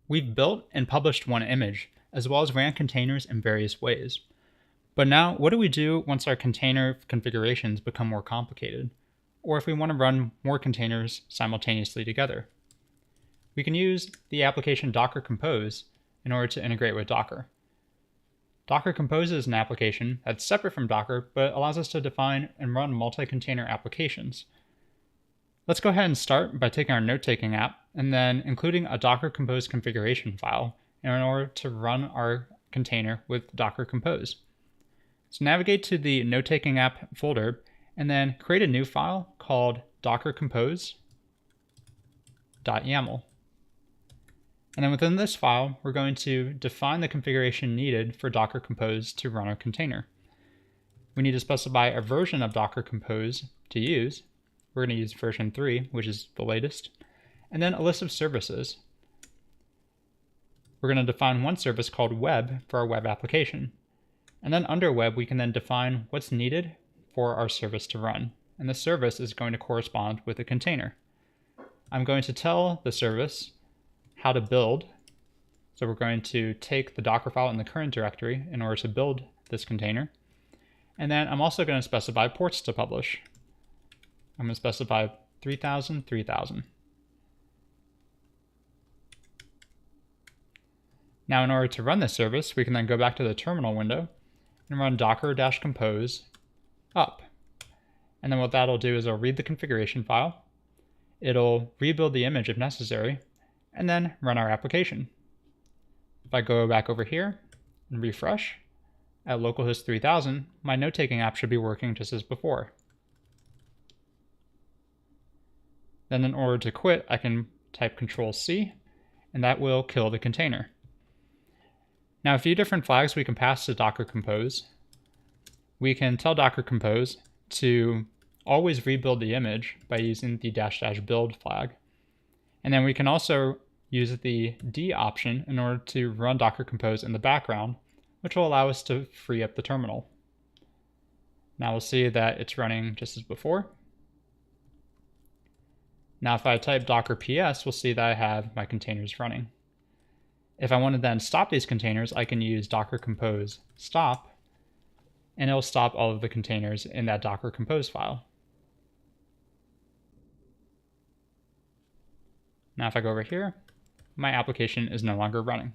We've built and published one image, as well as ran containers in various ways. But now, what do we do once our container configurations become more complicated? Or if we want to run more containers simultaneously together? We can use the application Docker Compose in order to integrate with Docker. Docker Compose is an application that's separate from Docker, but allows us to define and run multi-container applications. Let's go ahead and start by taking our note-taking app and then including a Docker Compose configuration file in order to run our container with Docker Compose. So navigate to the note-taking app folder and then create a new file called dockercompose.yaml. And then within this file, we're going to define the configuration needed for Docker Compose to run our container. We need to specify a version of Docker Compose to use. We're going to use version 3, which is the latest, and then a list of services. We're going to define one service called web for our web application. And then under web, we can then define what's needed for our service to run. And the service is going to correspond with a container. I'm going to tell the service how to build. So we're going to take the Docker file in the current directory in order to build this container. And then I'm also going to specify ports to publish. I'm going to specify 3000, 3000. Now in order to run this service, we can then go back to the terminal window and run docker-compose up. And then what that'll do is it'll read the configuration file, it'll rebuild the image if necessary, and then run our application. If I go back over here and refresh at localhost 3000, my note-taking app should be working just as before. Then in order to quit, I can type Control-C, and that will kill the container. Now a few different flags we can pass to Docker Compose. We can tell Docker Compose to always rebuild the image by using the -- build flag. And then we can also use the D option in order to run Docker Compose in the background, which will allow us to free up the terminal. Now we'll see that it's running just as before. Now if I type Docker PS, we'll see that I have my containers running. If I want to then stop these containers, I can use Docker Compose stop, and it'll stop all of the containers in that Docker Compose file. Now if I go over here, my application is no longer running.